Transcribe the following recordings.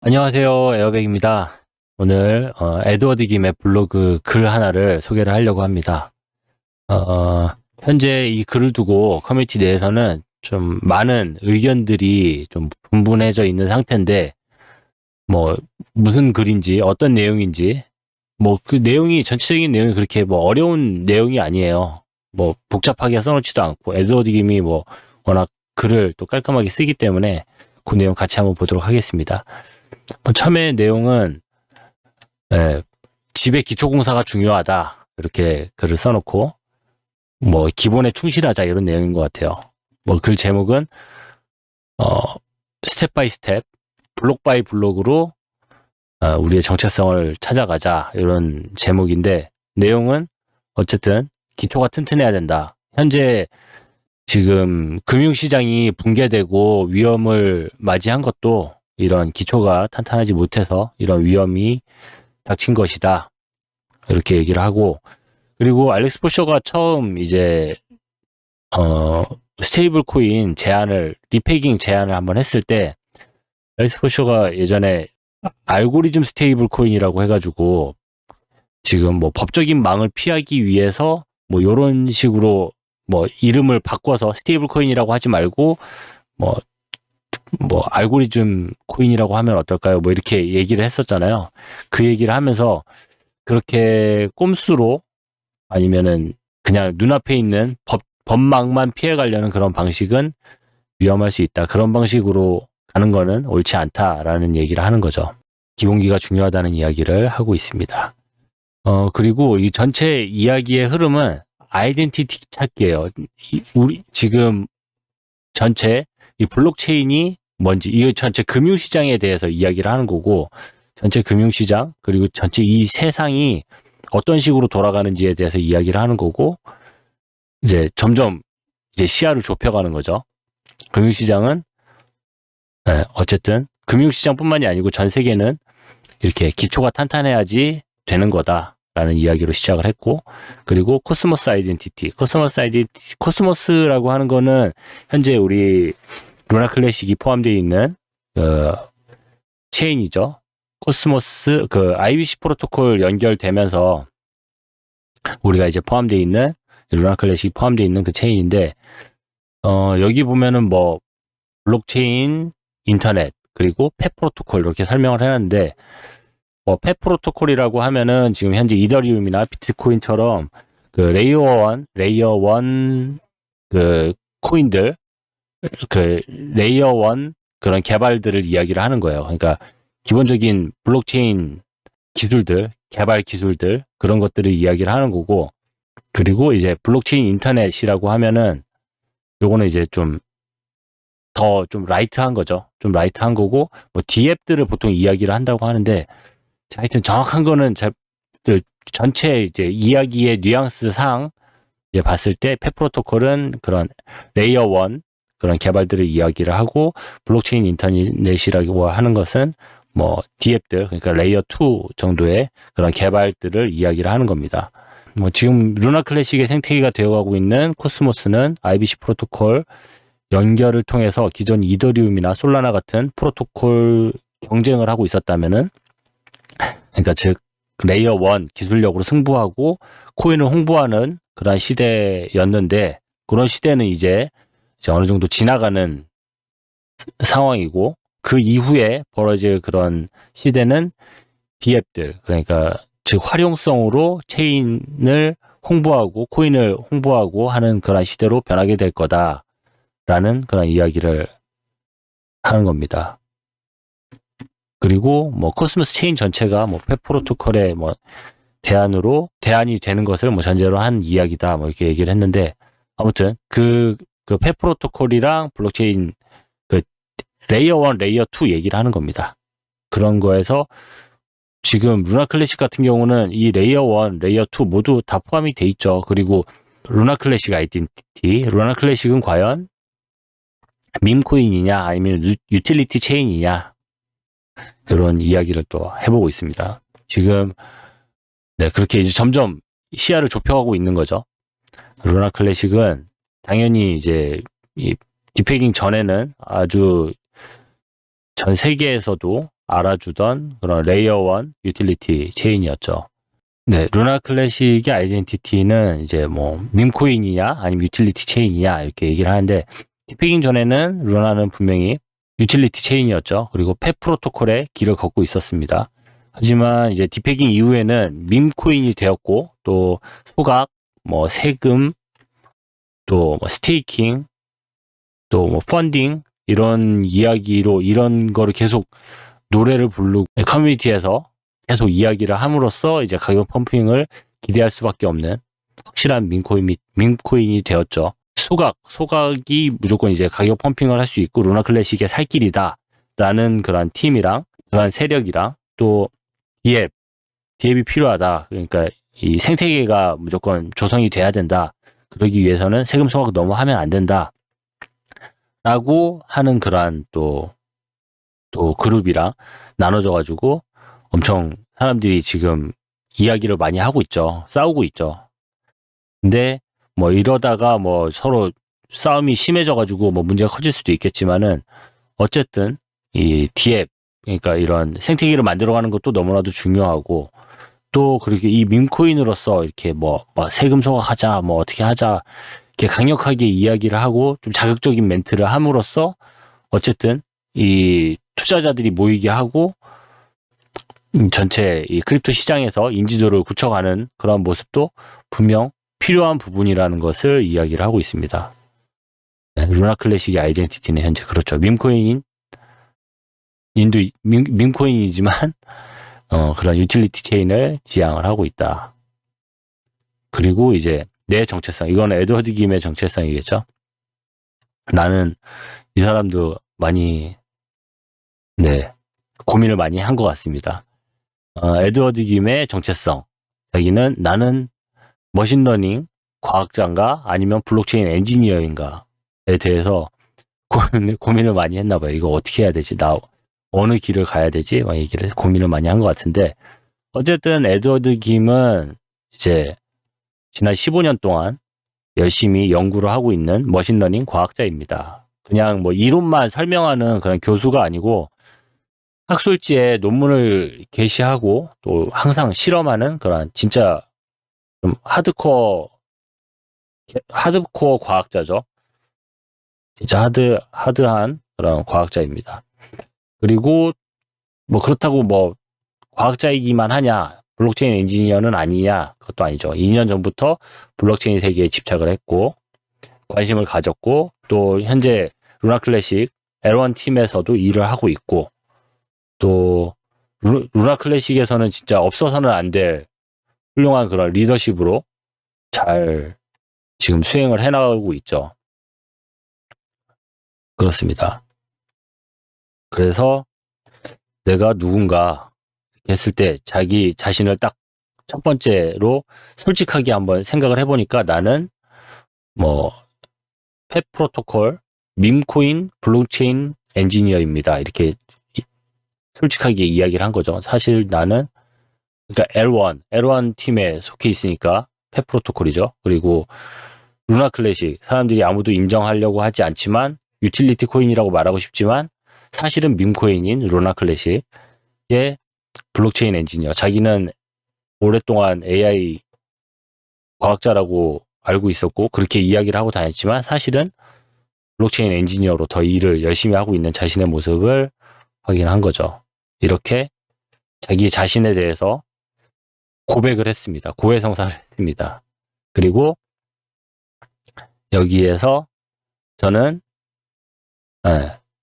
안녕하세요. 에어백입니다. 오늘 에드워드 김의 블로그 글 하나를 소개를 하려고 합니다. 현재 이 글을 두고 커뮤니티 내에서는 좀 많은 의견들이 좀 분분해져 있는 상태인데, 뭐 무슨 글인지 어떤 내용인지, 뭐 그 내용이 전체적인 내용이 그렇게 뭐 어려운 내용이 아니에요. 뭐 복잡하게 써놓지도 않고, 에드워드 김이 뭐 워낙 글을 또 깔끔하게 쓰기 때문에 그 내용 같이 한번 보도록 하겠습니다. 처음에 내용은 집의 기초공사가 중요하다, 이렇게 글을 써놓고 뭐 기본에 충실하자, 이런 내용인 것 같아요. 뭐 글 제목은 스텝 바이 스텝, 블록 바이 블록으로 우리의 정체성을 찾아가자, 이런 제목인데, 내용은 어쨌든 기초가 튼튼해야 된다. 현재 지금 금융시장이 붕괴되고 위험을 맞이한 것도 이런 기초가 탄탄하지 못해서 이런 위험이 닥친 것이다, 이렇게 얘기를 하고, 그리고 알렉스 포셔가 처음 이제 스테이블 코인 제안을, 리페깅 제안을 한번 했을 때, 알렉스 포셔가 예전에 알고리즘 스테이블 코인이라고 해가지고 지금 뭐 법적인 망을 피하기 위해서 뭐 이런 식으로 뭐 이름을 바꿔서 스테이블 코인이라고 하지 말고 뭐 알고리즘 코인이라고 하면 어떨까요? 뭐 이렇게 얘기를 했었잖아요. 그 얘기를 하면서 그렇게 꼼수로, 아니면은 그냥 눈앞에 있는 법망만 피해가려는 그런 방식은 위험할 수 있다, 그런 방식으로 가는 거는 옳지 않다라는 얘기를 하는 거죠. 기본기가 중요하다는 이야기를 하고 있습니다. 그리고 이 전체 이야기의 흐름은 아이덴티티 찾기예요. 우리 지금 전체 이 블록체인이 뭔지, 이거 전체 금융시장에 대해서 이야기를 하는 거고, 전체 금융시장, 그리고 전체 이 세상이 어떤 식으로 돌아가는지에 대해서 이야기를 하는 거고, 이제 점점 이제 시야를 좁혀가는 거죠. 금융시장은 어쨌든 금융시장뿐만이 아니고 전 세계는 이렇게 기초가 탄탄해야지 되는 거다라는 이야기로 시작을 했고, 그리고 코스모스 아이덴티티, 코스모스라고 하는 거는 현재 우리 루나 클래식이 포함되어 있는 체인이죠. 코스모스, 그 IBC 프로토콜 연결되면서 우리가 이제 포함되어 있는, 루나 클래식이 포함되어 있는 그 체인인데, 여기 보면은 뭐 블록체인, 인터넷, 그리고 펫 프로토콜, 이렇게 설명을 해놨는데, 뭐 펫 프로토콜이라고 하면은 지금 현재 이더리움이나 비트코인처럼 그 레이어 1 그 코인들, 그 레이어 1 그런 개발들을 이야기를 하는 거예요. 그러니까 기본적인 블록체인 기술들, 개발 기술들, 그런 것들을 이야기를 하는 거고, 그리고 이제 블록체인 인터넷이라고 하면은 요거는 이제 좀 라이트한 거죠. 좀 라이트한 거고, 뭐 D앱들을 보통 이야기를 한다고 하는데, 하여튼 정확한 거는 전체 이제 이야기의 뉘앙스 상 이제 봤을 때, 펫 프로토콜은 그런 레이어 1 그런 개발들을 이야기를 하고, 블록체인 인터넷이라고 하는 것은 뭐 D앱들, 그러니까 레이어 2 정도의 그런 개발들을 이야기를 하는 겁니다. 뭐 지금 루나 클래식의 생태계가 되어가고 있는 코스모스는 IBC 프로토콜 연결을 통해서 기존 이더리움이나 솔라나 같은 프로토콜 경쟁을 하고 있었다면은, 그러니까 즉 레이어 1 기술력으로 승부하고 코인을 홍보하는 그런 시대였는데, 그런 시대는 이제 어느 정도 지나가는 상황이고, 그 이후에 벌어질 그런 시대는 D앱들, 그러니까 즉 활용성으로 체인을 홍보하고 코인을 홍보하고 하는 그런 시대로 변하게 될 거다라는 그런 이야기를 하는 겁니다. 그리고 뭐 코스모스 체인 전체가 뭐 펫 프로토콜의 뭐 대안이 되는 것을 뭐 전제로 한 이야기다, 뭐 이렇게 얘기를 했는데, 아무튼 그 펫 프로토콜이랑 블록체인 그 레이어 1, 레이어 2 얘기를 하는 겁니다. 그런 거에서 지금 루나 클래식 같은 경우는 이 레이어 1, 레이어 2 모두 다 포함이 돼 있죠. 그리고 루나 클래식 아이덴티티, 루나 클래식은 과연 밈코인이냐 아니면 유틸리티 체인이냐, 이런 이야기를 또 해보고 있습니다. 지금 그렇게 이제 점점 시야를 좁혀가고 있는 거죠. 루나 클래식은 당연히 이제 이 디패깅 전에는 아주 전 세계에서도 알아주던 그런 레이어 1 유틸리티 체인이었죠. 네, 루나 클래식의 아이덴티티는 이제 뭐 밈코인이냐 아니면 유틸리티 체인이냐 이렇게 얘기를 하는데, 디패깅 전에는 루나는 분명히 유틸리티 체인이었죠. 그리고 펫 프로토콜의 길을 걷고 있었습니다. 하지만 이제 디패깅 이후에는 밈코인이 되었고, 또 소각, 뭐 세금, 또 뭐 스테이킹, 또 뭐 펀딩, 이런 이야기로 이런 거를 계속 노래를 부르고 커뮤니티에서 계속 이야기를 함으로써 이제 가격 펌핑을 기대할 수밖에 없는 확실한 밈코인이 되었죠. 소각이 무조건 이제 가격 펌핑을 할 수 있고 루나 클래식의 살 길이다라는 그런 팀이랑 그런 세력이랑, 또 디앱이 필요하다. 그러니까 이 생태계가 무조건 조성이 돼야 된다. 그러기 위해서는 세금 소각 너무 하면 안 된다. 라고 하는 그러한 또 그룹이랑 나눠져가지고 엄청 사람들이 지금 이야기를 많이 하고 있죠. 싸우고 있죠. 근데 뭐 이러다가 뭐 서로 싸움이 심해져가지고 뭐 문제가 커질 수도 있겠지만은, 어쨌든 이 디앱, 그러니까 이런 생태계를 만들어가는 것도 너무나도 중요하고, 또 그렇게 이 밈코인으로서 이렇게 뭐 세금 소각하자, 뭐 어떻게 하자, 이렇게 강력하게 이야기를 하고 좀 자극적인 멘트를 함으로써 어쨌든 이 투자자들이 모이게 하고 전체 이 크립토 시장에서 인지도를 굳혀가는 그런 모습도 분명 필요한 부분이라는 것을 이야기를 하고 있습니다. 네, 루나 클래식의 아이덴티티는 현재 그렇죠. 밈코인이지만 그런 유틸리티 체인을 지향을 하고 있다. 그리고 이제 내 정체성, 이거는 에드워드 김의 정체성이겠죠. 나는 이 사람도 많이 고민을 많이 한 것 같습니다. 에드워드 김의 정체성, 자기는 나는 머신러닝 과학자인가 아니면 블록체인 엔지니어인가에 대해서 고민을 많이 했나 봐요. 이거 어떻게 해야 되지? 나 어느 길을 가야 되지? 막 얘기를 고민을 많이 한 것 같은데, 어쨌든 에드워드 김은 이제 지난 15년 동안 열심히 연구를 하고 있는 머신러닝 과학자입니다. 그냥 뭐 이론만 설명하는 그런 교수가 아니고 학술지에 논문을 게시하고 또 항상 실험하는 그런 진짜 좀 하드코어 과학자죠. 진짜 하드한 그런 과학자입니다. 그리고 뭐 그렇다고 뭐 과학자이기만 하냐, 블록체인 엔지니어는 아니냐, 그것도 아니죠. 2년 전부터 블록체인 세계에 집착을 했고 관심을 가졌고, 또 현재 루나 클래식 L1 팀에서도 일을 하고 있고, 또 루나 클래식에서는 진짜 없어서는 안 될 훌륭한 그런 리더십으로 잘 지금 수행을 해나가고 있죠. 그렇습니다. 그래서 내가 누군가 했을 때 자기 자신을 딱 첫 번째로 솔직하게 한번 생각을 해보니까, 나는 뭐 펫 프로토콜 밈코인 블록체인 엔지니어입니다. 이렇게 솔직하게 이야기를 한 거죠. 사실 나는 그러니까 L1 팀에 속해 있으니까 펫 프로토콜이죠. 그리고 루나 클래식, 사람들이 아무도 인정하려고 하지 않지만 유틸리티 코인이라고 말하고 싶지만 사실은 밈코인인 루나 클래식의 블록체인 엔지니어. 자기는 오랫동안 AI 과학자라고 알고 있었고 그렇게 이야기를 하고 다녔지만 사실은 블록체인 엔지니어로 더 일을 열심히 하고 있는 자신의 모습을 확인한 거죠. 이렇게 자기 자신에 대해서 고백을 했습니다. 고해성사를 했습니다. 그리고 여기에서 저는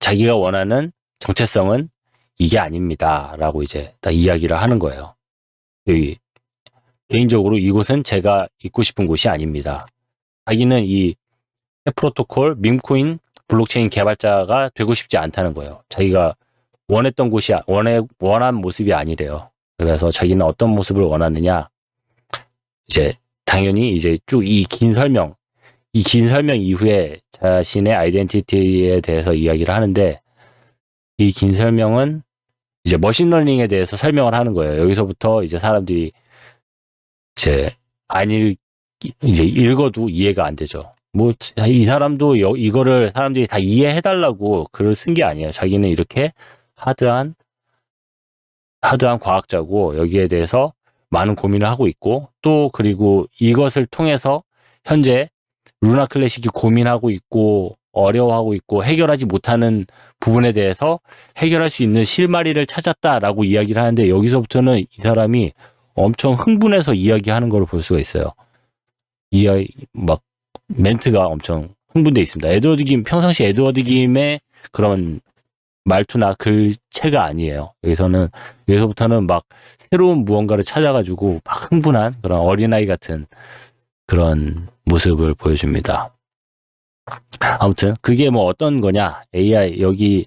자기가 원하는 정체성은 이게 아닙니다. 라고 이제 딱 이야기를 하는 거예요. 여기 개인적으로 이곳은 제가 있고 싶은 곳이 아닙니다. 자기는 이 프로토콜 밈코인 블록체인 개발자가 되고 싶지 않다는 거예요. 자기가 원했던 곳이 원한 모습이 아니래요. 그래서 자기는 어떤 모습을 원하느냐, 이제 당연히 이제 쭉 이 긴 설명 이후에 자신의 아이덴티티에 대해서 이야기를 하는데, 이 긴 설명은 이제 머신러닝에 대해서 설명을 하는 거예요. 여기서부터 이제 사람들이 이제 읽어도 이해가 안 되죠. 뭐 이 사람도 이거를 사람들이 다 이해해달라고 글을 쓴 게 아니에요. 자기는 이렇게 하드한 과학자고 여기에 대해서 많은 고민을 하고 있고 또 그리고 이것을 통해서 현재 루나 클래식이 고민하고 있고 어려워하고 있고 해결하지 못하는 부분에 대해서 해결할 수 있는 실마리를 찾았다라고 이야기를 하는데 여기서부터는 이 사람이 엄청 흥분해서 이야기하는 걸 볼 수가 있어요. 막 멘트가 엄청 흥분돼 있습니다. 평상시 에드워드 김의 그런 말투나 글체가 아니에요. 여기서부터는 막 새로운 무언가를 찾아가지고 막 흥분한 그런 어린아이 같은 그런 모습을 보여줍니다. 아무튼 그게 뭐 어떤 거냐? AI 여기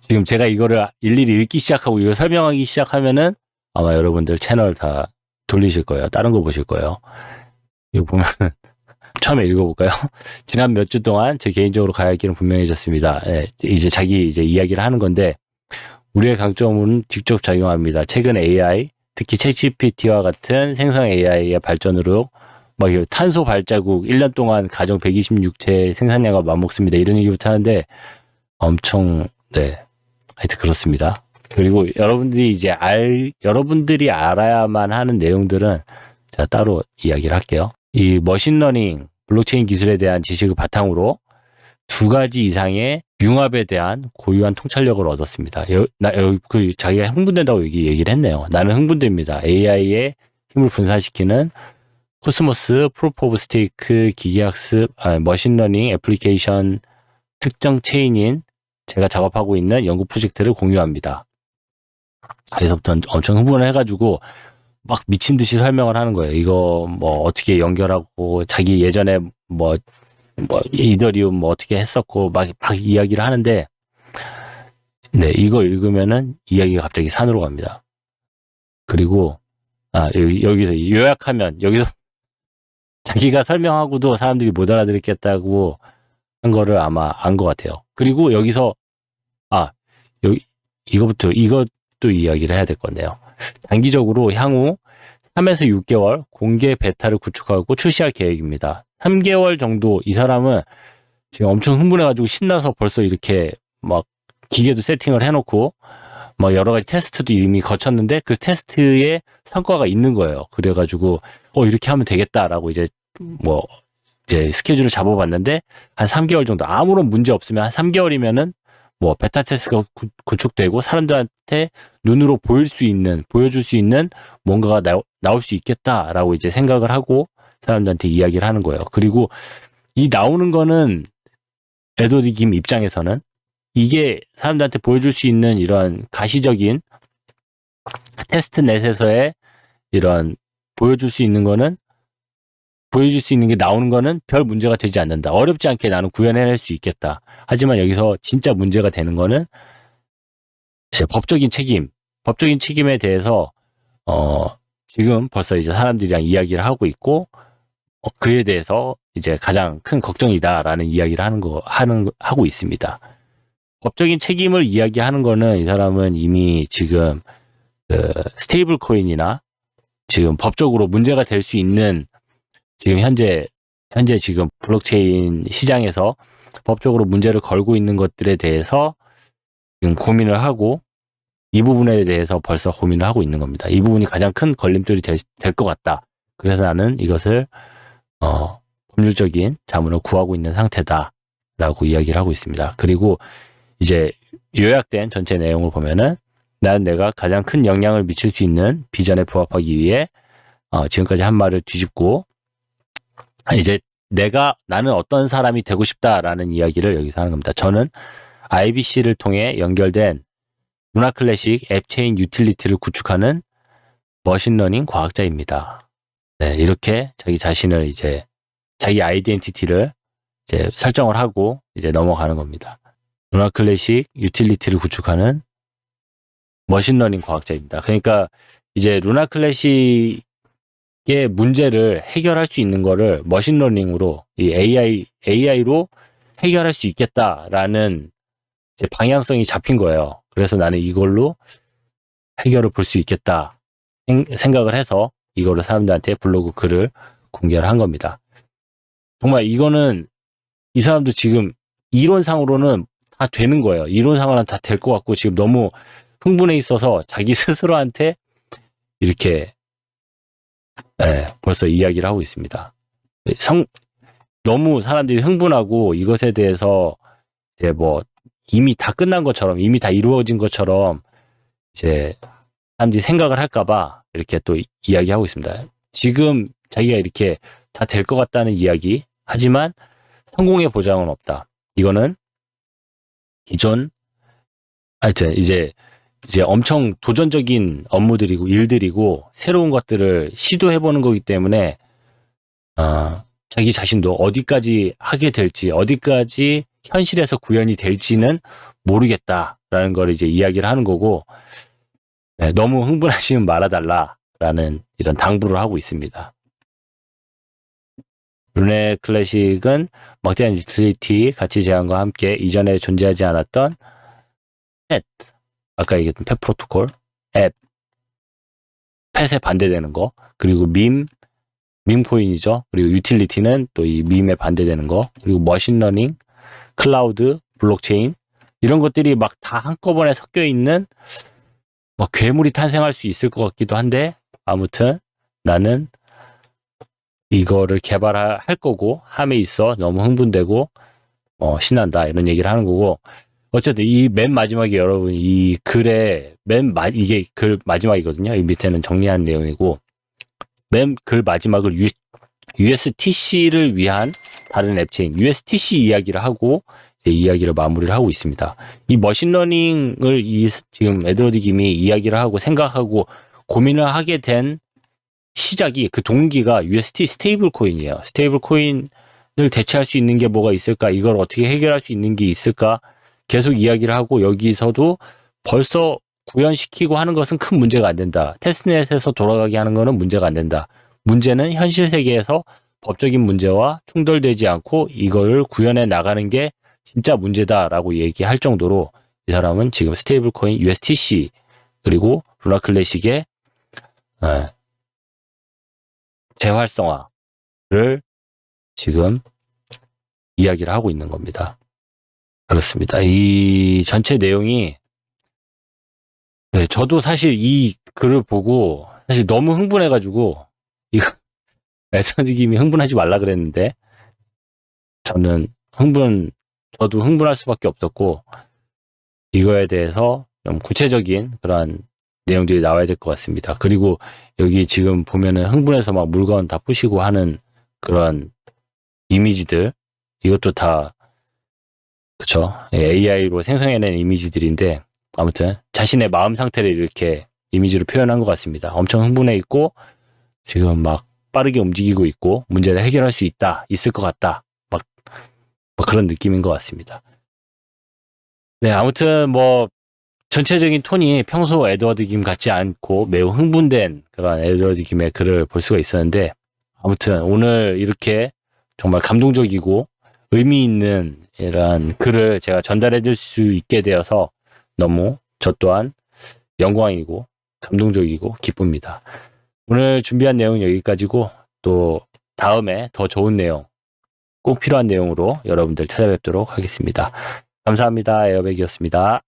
지금 제가 이거를 일일이 읽기 시작하고 이걸 설명하기 시작하면은 아마 여러분들 채널 다 돌리실 거예요. 다른 거 보실 거예요. 이거 보면 처음에 읽어볼까요? 지난 몇 주 동안 제 개인적으로 가야 할 길은 분명해졌습니다. 예, 이제 자기 이야기를 하는 건데 우리의 강점은 직접 작용합니다. 최근 AI, 특히 챗GPT와 같은 생성 AI의 발전으로 막 탄소 발자국 1년 동안 가정 126채 생산량과 맞먹습니다. 이런 얘기부터 하는데 엄청 하여튼 그렇습니다. 그리고 여러분들이 알아야만 하는 내용들은 제가 따로 이야기를 할게요. 이 머신러닝, 블록체인 기술에 대한 지식을 바탕으로 2가지 이상의 융합에 대한 고유한 통찰력을 얻었습니다. 자기가 흥분된다고 얘기를 했네요. 나는 흥분됩니다. AI의 힘을 분산시키는 코스모스, 프루프 오브 스테이크, 기계학습, 머신러닝 애플리케이션 특정 체인인 제가 작업하고 있는 연구 프로젝트를 공유합니다. 그래서부터 엄청 흥분을 해가지고 막 미친 듯이 설명을 하는 거예요. 이거 뭐 어떻게 연결하고 자기 예전에 뭐 이더리움 뭐 어떻게 했었고 막 이야기를 하는데 이거 읽으면은 이야기가 갑자기 산으로 갑니다. 그리고 여기서 요약하면 여기서 자기가 설명하고도 사람들이 못 알아들겠다고 한 거를 아마 안 것 같아요. 그리고 여기서 이것도 이야기를 해야 될 건데요. 단기적으로 향후 3에서 6개월 공개 베타를 구축하고 출시할 계획입니다. 3개월 정도 이 사람은 지금 엄청 흥분해가지고 신나서 벌써 이렇게 막 기계도 세팅을 해놓고 막 여러 가지 테스트도 이미 거쳤는데 그 테스트에 성과가 있는 거예요. 그래가지고 이렇게 하면 되겠다라고 이제 스케줄을 잡아봤는데 한 3개월 정도 아무런 문제 없으면 한 3개월이면은 뭐 베타 테스트가 구축되고 사람들한테 눈으로 보여줄 수 있는 뭔가가 나올 수 있겠다라고 이제 생각을 하고 사람들한테 이야기를 하는 거예요. 그리고 이 나오는 거는 에드워드 김 입장에서는 이게 사람들한테 보여줄 수 있는 이런 가시적인 테스트넷에서의 이런 보여줄 수 있는 게 나오는 거는 별 문제가 되지 않는다. 어렵지 않게 나는 구현해낼 수 있겠다. 하지만 여기서 진짜 문제가 되는 거는 이제 법적인 책임에 대해서 지금 벌써 이제 사람들이랑 이야기를 하고 있고 그에 대해서 이제 가장 큰 걱정이다라는 이야기를 하고 있습니다. 법적인 책임을 이야기하는 거는 이 사람은 이미 지금 스테이블 코인이나 지금 법적으로 문제가 될 수 있는 지금 현재 지금 블록체인 시장에서 법적으로 문제를 걸고 있는 것들에 대해서 지금 고민을 하고 이 부분에 대해서 벌써 고민을 하고 있는 겁니다. 이 부분이 가장 큰 걸림돌이 될 것 같다. 그래서 나는 이것을 법률적인 자문을 구하고 있는 상태다라고 이야기를 하고 있습니다. 그리고 이제 요약된 전체 내용을 보면은 나는 내가 가장 큰 영향을 미칠 수 있는 비전에 부합하기 위해 지금까지 한 말을 뒤집고 이제 나는 어떤 사람이 되고 싶다라는 이야기를 여기서 하는 겁니다. 저는 IBC를 통해 연결된 루나 클래식 앱체인 유틸리티를 구축하는 머신러닝 과학자입니다. 이렇게 자기 자신을 이제 자기 아이덴티티를 이제 설정을 하고 이제 넘어가는 겁니다. 루나 클래식 유틸리티를 구축하는 머신러닝 과학자입니다. 그러니까 이제 루나 클래식의 문제를 해결할 수 있는 거를 머신러닝으로 이 AI로 해결할 수 있겠다라는 이제 방향성이 잡힌 거예요. 그래서 나는 이걸로 해결을 볼 수 있겠다 생각을 해서 이거를 사람들한테 블로그 글을 공개를 한 겁니다. 정말 이거는 이 사람도 지금 이론상으로는 다 되는 거예요. 이론상으로는 다 될 것 같고 지금 너무 흥분해 있어서 자기 스스로한테 이렇게 벌써 이야기를 하고 있습니다. 너무 사람들이 흥분하고 이것에 대해서 이제 뭐 이미 다 끝난 것처럼 이미 다 이루어진 것처럼 이제 사람들이 생각을 할까봐 이렇게 또 이야기하고 있습니다. 지금 자기가 이렇게 다 될 것 같다는 이야기 하지만 성공의 보장은 없다. 이거는 기존 하여튼 이제 엄청 도전적인 업무들이고 일들이고 새로운 것들을 시도해보는 거기 때문에 자기 자신도 어디까지 하게 될지 어디까지 현실에서 구현이 될지는 모르겠다라는 걸 이제 이야기를 하는 거고 너무 흥분하시면 말아달라라는 이런 당부를 하고 있습니다. 루네 클래식은 막대한 유틸리티 가치 제한과 함께 이전에 존재하지 않았던 펫, 아까 얘기했던 펫 프로토콜, 앱, 펫에 반대되는 거, 그리고 밈 코인이죠. 그리고 유틸리티는 또 이 밈에 반대되는 거, 그리고 머신러닝, 클라우드, 블록체인 이런 것들이 막 다 한꺼번에 섞여 있는 괴물이 탄생할 수 있을 것 같기도 한데 아무튼 나는 이거를 개발할 거고 함에 있어 너무 흥분되고 신난다 이런 얘기를 하는 거고 어쨌든 이 맨 마지막에 여러분 이 글에 이게 글 마지막이거든요. 이 밑에는 정리한 내용이고 맨 글 마지막을 USTC를 위한 다른 앱체인 USTC 이야기를 하고 이제 이야기를 마무리를 하고 있습니다. 이 머신러닝을 지금 에드워드 김이 이야기를 하고 생각하고 고민을 하게 된 시작이 그 동기가 UST 스테이블 코인이에요. 스테이블 코인을 대체할 수 있는 게 뭐가 있을까? 이걸 어떻게 해결할 수 있는 게 있을까? 계속 이야기를 하고 여기서도 벌써 구현시키고 하는 것은 큰 문제가 안 된다. 테스트넷에서 돌아가게 하는 것은 문제가 안 된다. 문제는 현실 세계에서 법적인 문제와 충돌되지 않고 이걸 구현해 나가는 게 진짜 문제다라고 얘기할 정도로 이 사람은 지금 스테이블 코인 USTC 그리고 루나 클래식의 재활성화를 지금 이야기를 하고 있는 겁니다. 그렇습니다. 이 전체 내용이 저도 사실 이 글을 보고 사실 너무 흥분해가지고 이거 에드워드 김이 흥분하지 말라 그랬는데 저도 흥분할 수밖에 없었고 이거에 대해서 좀 구체적인 그런 내용들이 나와야 될 것 같습니다. 그리고 여기 지금 보면은 흥분해서 막 물건 다 부시고 하는 그런 이미지들 이것도 다 그쵸 AI로 생성해낸 이미지들인데 아무튼 자신의 마음 상태를 이렇게 이미지로 표현한 것 같습니다. 엄청 흥분해 있고 지금 막 빠르게 움직이고 있고 문제를 해결할 수 있을 것 같다 막 그런 느낌인 것 같습니다. 네 아무튼 전체적인 톤이 평소 에드워드 김 같지 않고 매우 흥분된 그런 에드워드 김의 글을 볼 수가 있었는데 아무튼 오늘 이렇게 정말 감동적이고 의미 있는 이런 글을 제가 전달해 줄 수 있게 되어서 너무 저 또한 영광이고 감동적이고 기쁩니다. 오늘 준비한 내용은 여기까지고 또 다음에 더 좋은 내용 꼭 필요한 내용으로 여러분들 찾아뵙도록 하겠습니다. 감사합니다. 에어백이었습니다.